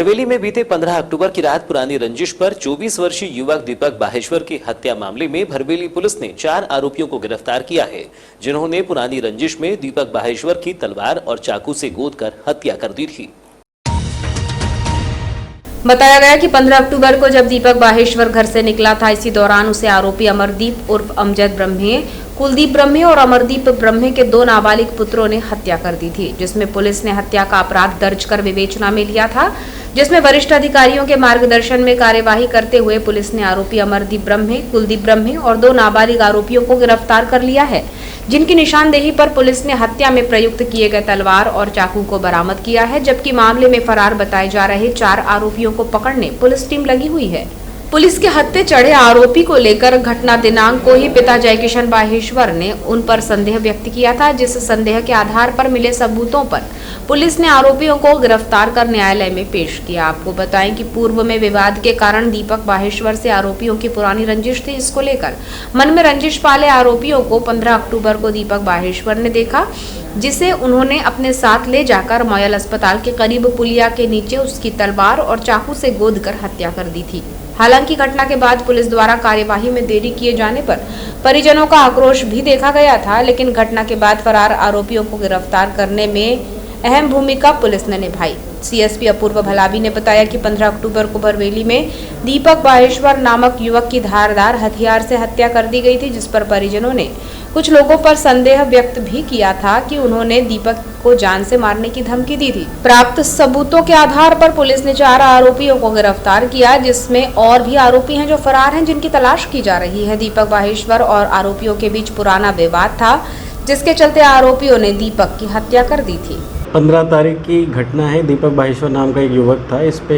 भरवेली में बीते 15 अक्टूबर की रात पुरानी रंजिश पर 24 वर्षीय युवक दीपक बाहेश्वर की हत्या मामले में भरवेली पुलिस ने 4 आरोपियों को गिरफ्तार किया है, जिन्होंने पुरानी रंजिश में दीपक बाहेश्वर की तलवार और चाकू से गोदकर हत्या कर दी थी। बताया गया कि 15 अक्टूबर को जब दीपक बाहेश्वर घर से निकला था, इसी दौरान उसे आरोपी अमरदीप उर्फ अमजद ब्रह्मे, कुलदीप ब्रह्मे और अमरदीप ब्रह्मे के 2 नाबालिग पुत्रों ने हत्या कर दी थी, जिसमें पुलिस ने हत्या का अपराध दर्ज कर विवेचना में लिया था, जिसमें वरिष्ठ अधिकारियों के मार्गदर्शन में कार्यवाही करते हुए पुलिस ने आरोपी अमरदीप ब्रह्मे, कुलदीप ब्रह्मे और 2 नाबालिग आरोपियों को गिरफ्तार कर लिया है, जिनकी निशानदेही पर पुलिस ने हत्या में प्रयुक्त किए गए तलवार और चाकू को बरामद किया है, जबकि मामले में फरार बताए जा रहे 4 आरोपियों को पकड़ने पुलिस टीम लगी हुई है। पुलिस के हत्थे चढ़े आरोपी को लेकर घटना दिनांक को ही पिता जयकिशन बाहेश्वर ने उन पर संदेह व्यक्त किया था, जिस संदेह के आधार पर मिले सबूतों पर पुलिस ने आरोपियों को गिरफ्तार कर न्यायालय में पेश किया। आपको बताएं कि पूर्व में विवाद के कारण दीपक बाहेश्वर से आरोपियों की पुरानी रंजिश थी। इसको लेकर मन में रंजिश पाले आरोपियों को 15 अक्टूबर को दीपक बाहेश्वर ने देखा, जिसे उन्होंने अपने साथ ले जाकर मॉयल अस्पताल के करीब पुलिया के नीचे उसकी तलवार और चाकू से गोदकर हत्या कर दी थी। हालांकि घटना के बाद पुलिस द्वारा कार्यवाही में देरी किए जाने पर परिजनों का आक्रोश भी देखा गया था, लेकिन घटना के बाद फरार आरोपियों को गिरफ्तार करने में अहम भूमिका पुलिस ने निभाई। सीएसपी अपूर्व भलाबी ने बताया कि 15 अक्टूबर को भरवेली में दीपक बाहेश्वर नामक युवक की धारदार हथियार से हत्या कर दी गई थी, जिस पर परिजनों ने कुछ लोगों पर संदेह व्यक्त भी किया था कि उन्होंने दीपक को जान से मारने की धमकी दी थी। प्राप्त सबूतों के आधार पर पुलिस ने 4 आरोपियों को गिरफ्तार किया, जिसमें और भी आरोपी हैं जो फरार हैं, जिनकी तलाश की जा रही है। दीपक बाहेश्वर और आरोपियों के बीच पुराना विवाद था, जिसके चलते आरोपियों ने दीपक की हत्या कर दी थी। 15 तारीख की घटना है। दीपक बाहेश्वर नाम का एक युवक था। इस पे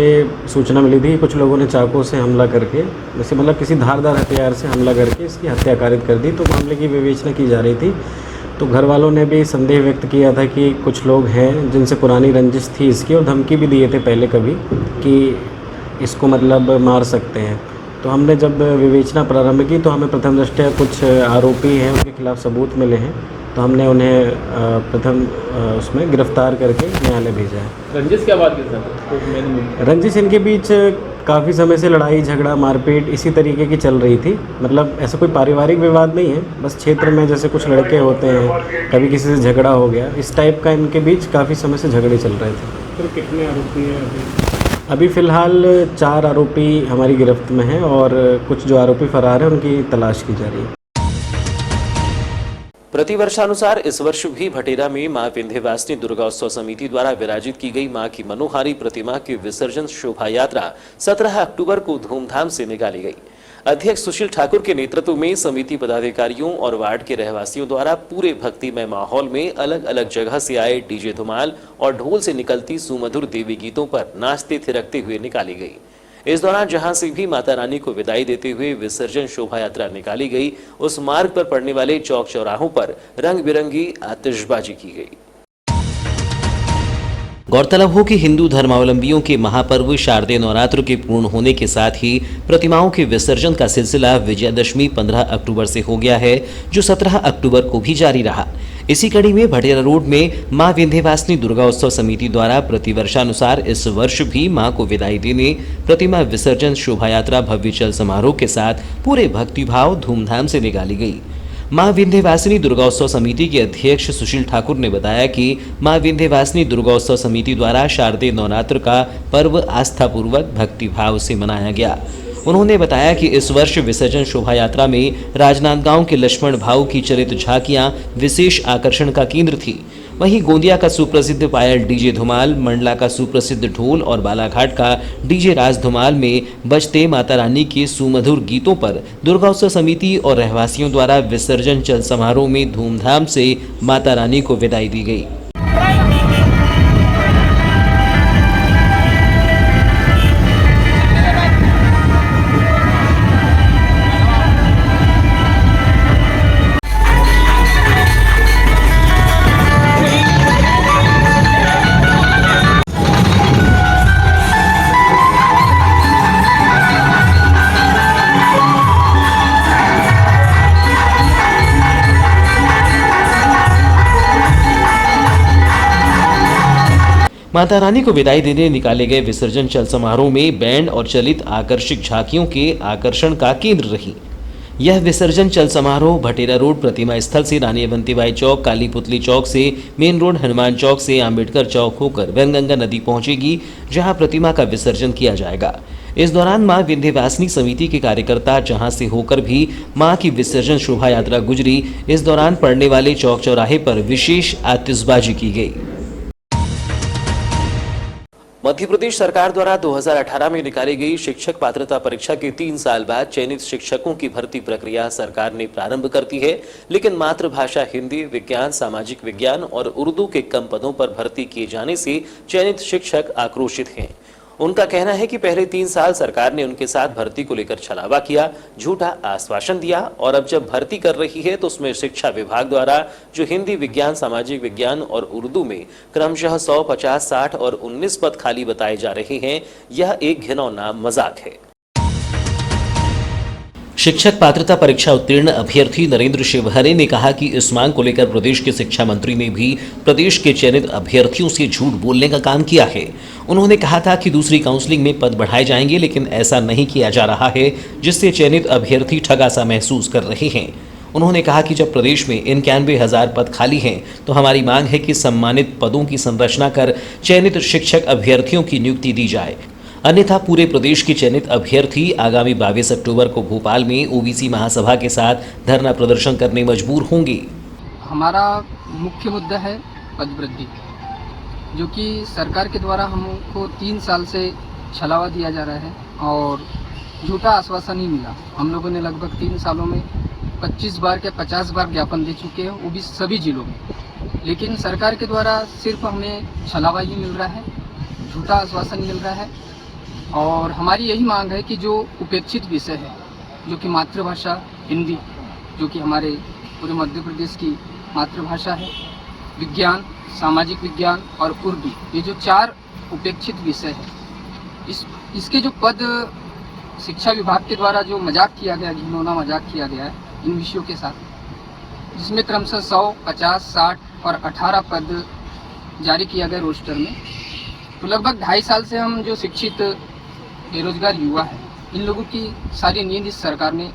सूचना मिली थी कि कुछ लोगों ने चाकू से हमला करके, जैसे मतलब किसी धारदार हथियार से हमला करके इसकी हत्या कारित कर दी। तो मामले की विवेचना की जा रही थी। तो घर वालों ने भी संदेह व्यक्त किया था कि कुछ लोग हैं जिनसे पुरानी रंजिश थी इसकी, और धमकी भी दिए थे पहले कभी कि इसको मतलब मार सकते हैं। तो हमने जब विवेचना प्रारंभ की तो हमें प्रथम दृष्टया कुछ आरोपी हैं उनके खिलाफ सबूत मिले हैं, तो हमने उन्हें प्रथम उसमें गिरफ्तार करके न्यायालय भेजा है। रंजिश क्या बात की? रंजिश इनके बीच काफ़ी समय से लड़ाई झगड़ा मारपीट इसी तरीके की चल रही थी। मतलब ऐसा कोई पारिवारिक विवाद नहीं है, बस क्षेत्र में जैसे कुछ लड़के होते हैं, कभी किसी से झगड़ा हो गया, इस टाइप का इनके बीच काफ़ी समय से झगड़े चल रहे थे। तो कितने आरोपी हैं अभी फ़िलहाल 4 आरोपी हमारी गिरफ्त में हैं और कुछ जो आरोपी फरार हैं उनकी तलाश की जा रही है। प्रतिवर्षानुसार इस वर्ष भी भटेरा में मां विंध्यवासिनी दुर्गोत्सव समिति द्वारा विराजित की गई मां की मनोहारी प्रतिमा की विसर्जन शोभा यात्रा 17 अक्टूबर को धूमधाम से निकाली गई। अध्यक्ष सुशील ठाकुर के नेतृत्व में समिति पदाधिकारियों और वार्ड के रहवासियों द्वारा पूरे भक्तिमय माहौल में अलग अलग जगह से आए डीजे धुमाल और ढोल से निकलती सुमधुर देवी गीतों पर नाचते थिरकते हुए निकाली गई। इस दौरान जहां से भी माता रानी को विदाई देते हुए विसर्जन शोभा यात्रा निकाली गई, उस मार्ग पर पड़ने वाले चौक चौराहों पर रंग बिरंगी आतिशबाजी की गई। गौरतलब हो कि हिंदू धर्मावलंबियों के महापर्व शारदीय नवरात्र के पूर्ण होने के साथ ही प्रतिमाओं के विसर्जन का सिलसिला विजयादशमी 15 अक्टूबर से हो गया है, जो 17 अक्टूबर को भी जारी रहा। इसी कड़ी में भटेरा रोड में मां विंध्यवासिनी दुर्गोत्सव समिति द्वारा प्रतिवर्षानुसार इस वर्ष भी मां को विदाई देने प्रतिमा विसर्जन शोभा यात्रा भव्य चल समारोह के साथ पूरे भक्तिभाव धूमधाम से निकाली गई। मां विंध्यवासिनी दुर्गोत्सव समिति के अध्यक्ष सुशील ठाकुर ने बताया कि मां विंध्यवासिनी दुर्गोत्सव समिति द्वारा शारदीय नवरात्र का पर्व आस्थापूर्वक भक्तिभाव से मनाया गया। उन्होंने बताया कि इस वर्ष विसर्जन शोभा यात्रा में राजनांदगांव के लक्ष्मण भाऊ की चरित झांकियां विशेष आकर्षण का केंद्र थी। वहीं गोंदिया का सुप्रसिद्ध पायल डीजे धुमाल, मंडला का सुप्रसिद्ध ढोल और बालाघाट का डीजे राज धुमाल में बजते माता रानी के सुमधुर गीतों पर दुर्गोत्सव समिति और रहवासियों द्वारा विसर्जन चल समारोह में धूमधाम से माता रानी को विदाई दी गई। माता रानी को विदाई देने निकाले गए विसर्जन चल समारोह में बैंड और चलित आकर्षक झांकियों के आकर्षण का केंद्र रही। यह विसर्जन चल समारोह भटेरा रोड प्रतिमा स्थल से रानी अवंतीबाई चौक, काली पुतली चौक से मेन रोड, हनुमान चौक से अंबेडकर चौक होकर वैनगंगा नदी पहुंचेगी, जहां प्रतिमा का विसर्जन किया जाएगा। इस दौरान मां विंध्यवासिनी समिति के कार्यकर्ता जहां से होकर भी मां की विसर्जन शोभा यात्रा गुजरी। इस दौरान पड़ने वाले चौक चौराहे पर विशेष आतिशबाजी की गई। मध्य प्रदेश सरकार द्वारा 2018 में निकाली गई शिक्षक पात्रता परीक्षा के 3 साल बाद चयनित शिक्षकों की भर्ती प्रक्रिया सरकार ने प्रारंभ कर दी है, लेकिन मातृभाषा हिंदी, विज्ञान, सामाजिक विज्ञान और उर्दू के कम पदों पर भर्ती किए जाने से चयनित शिक्षक आक्रोशित हैं। उनका कहना है कि पहले 3 साल सरकार ने उनके साथ भर्ती को लेकर छलावा किया, झूठा आश्वासन दिया और अब जब भर्ती कर रही है तो उसमें शिक्षा विभाग द्वारा जो हिंदी, विज्ञान, सामाजिक विज्ञान और उर्दू में क्रमशः 100, 50, 60 और 19 पद खाली बताए जा रहे हैं, यह एक घिनौना मजाक है। शिक्षक पात्रता परीक्षा उत्तीर्ण अभ्यर्थी नरेंद्र शिवहरे ने कहा कि इस मांग को लेकर प्रदेश के शिक्षा मंत्री ने भी प्रदेश के चयनित अभ्यर्थियों से झूठ बोलने का काम किया है। उन्होंने कहा था कि दूसरी काउंसलिंग में पद बढ़ाए जाएंगे, लेकिन ऐसा नहीं किया जा रहा है, जिससे चयनित अभ्यर्थी ठगा सा महसूस कर रहे हैं। उन्होंने कहा कि जब प्रदेश में 91,000 पद खाली हैं, तो हमारी मांग है कि सम्मानित पदों की संरचना कर चयनित शिक्षक अभ्यर्थियों की नियुक्ति दी जाए, अन्यथा पूरे प्रदेश के चयनित अभ्यर्थी आगामी 22 अक्टूबर को भोपाल में ओबीसी महासभा के साथ धरना प्रदर्शन करने मजबूर होंगे। हमारा मुख्य मुद्दा है पद वृद्धि, जो कि सरकार के द्वारा हमको 3 साल से छलावा दिया जा रहा है और झूठा आश्वासन ही मिला। हम लोगों ने लगभग 3 सालों में 25 बार के 50 बार ज्ञापन दे चुके हैं, वो भी सभी जिलों में, लेकिन सरकार के द्वारा सिर्फ हमें छलावा ही मिल रहा है, झूठा आश्वासन मिल रहा है। और हमारी यही मांग है कि जो उपेक्षित विषय है, जो कि मातृभाषा हिंदी, जो कि हमारे पूरे मध्य प्रदेश की मातृभाषा है, विज्ञान, सामाजिक विज्ञान और उर्दू, ये जो 4 उपेक्षित विषय है, इसके जो पद शिक्षा विभाग के द्वारा जो मजाक किया गया, घिनौना मजाक किया गया है इन विषयों के साथ, जिसमें क्रमशः 100, 50, 60 और 18 पद जारी किया गया रोस्टर में। तो लगभग 2.5 साल से हम जो शिक्षित बेरोजगार युवा है, इन लोगों की सारी नींद इस सरकार ने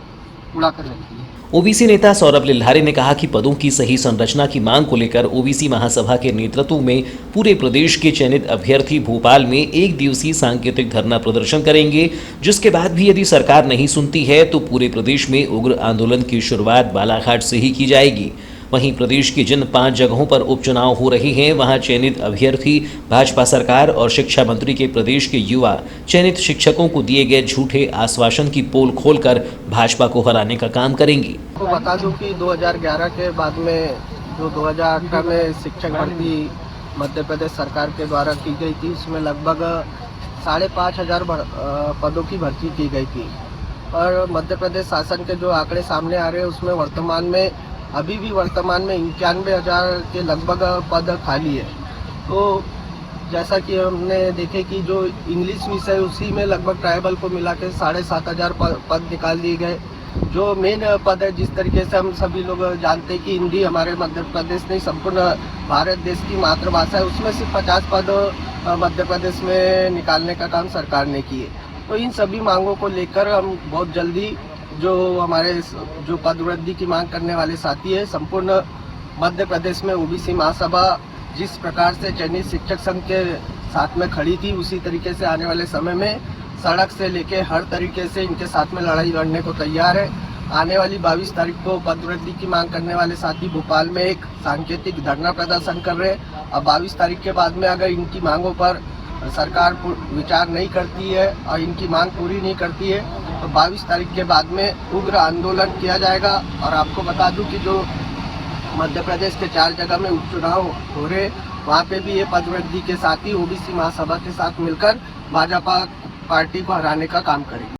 उड़ा कर रखी है। ओबीसी नेता सौरभ लिल्हारे ने कहा कि पदों की सही संरचना की मांग को लेकर ओबीसी महासभा के नेतृत्व में पूरे प्रदेश के चयनित अभ्यर्थी भोपाल में 1 दिवसीय सांकेतिक धरना प्रदर्शन करेंगे, जिसके बाद भी यदि सरकार नहीं सुनती है तो पूरे प्रदेश में उग्र आंदोलन की शुरुआत बालाघाट से ही की जाएगी। वहीं प्रदेश की जिन 5 जगहों पर उपचुनाव हो रहे हैं, वहां चयनित अभ्यर्थी भाजपा सरकार और शिक्षा मंत्री के प्रदेश के युवा चयनित शिक्षकों को दिए गए झूठे आश्वासन की पोल खोलकर भाजपा को हराने का काम करेंगी। आपको बता दूं कि 2011 के बाद में जो 2018 में शिक्षक भर्ती मध्य प्रदेश सरकार के द्वारा की गई थी, उसमें लगभग 5,500 पदों की भर्ती की गई थी। और मध्य प्रदेश शासन के जो आंकड़े सामने आ रहे हैं, उसमें अभी भी वर्तमान में 91,000 के लगभग पद खाली है। तो जैसा कि हमने देखे कि जो इंग्लिश विषय, उसी में लगभग ट्राइबल को मिला के 7,500 पद निकाल दिए गए। जो मेन पद है, जिस तरीके से हम सभी लोग जानते हैं कि हिंदी हमारे मध्य प्रदेश नहीं संपूर्ण भारत देश की मातृभाषा है, उसमें सिर्फ 50 पद मध्य प्रदेश में निकालने का काम सरकार ने किए। तो इन सभी मांगों को लेकर हम बहुत जल्दी जो हमारे जो पद वृद्धि की मांग करने वाले साथी है, संपूर्ण मध्य प्रदेश में ओबीसी महासभा जिस प्रकार से चयनित शिक्षक संघ के साथ में खड़ी थी, उसी तरीके से आने वाले समय में सड़क से लेके हर तरीके से इनके साथ में लड़ाई लड़ने को तैयार है। आने वाली 22 तारीख को पद वृद्धि की मांग करने वाले साथी भोपाल में एक सांकेतिक धरना प्रदर्शन कर रहे हैं। अब 22 तारीख के बाद में अगर इनकी मांगों पर सरकार विचार नहीं करती है और इनकी मांग पूरी नहीं करती है, तो 22 तारीख के बाद में उग्र आंदोलन किया जाएगा। और आपको बता दूं कि जो मध्य प्रदेश के 4 जगह में उपचुनाव हो रहे, वहाँ पे भी ये पद वृद्धि के साथ ही ओबीसी महासभा के साथ मिलकर भाजपा पार्टी को हराने का काम करेगी।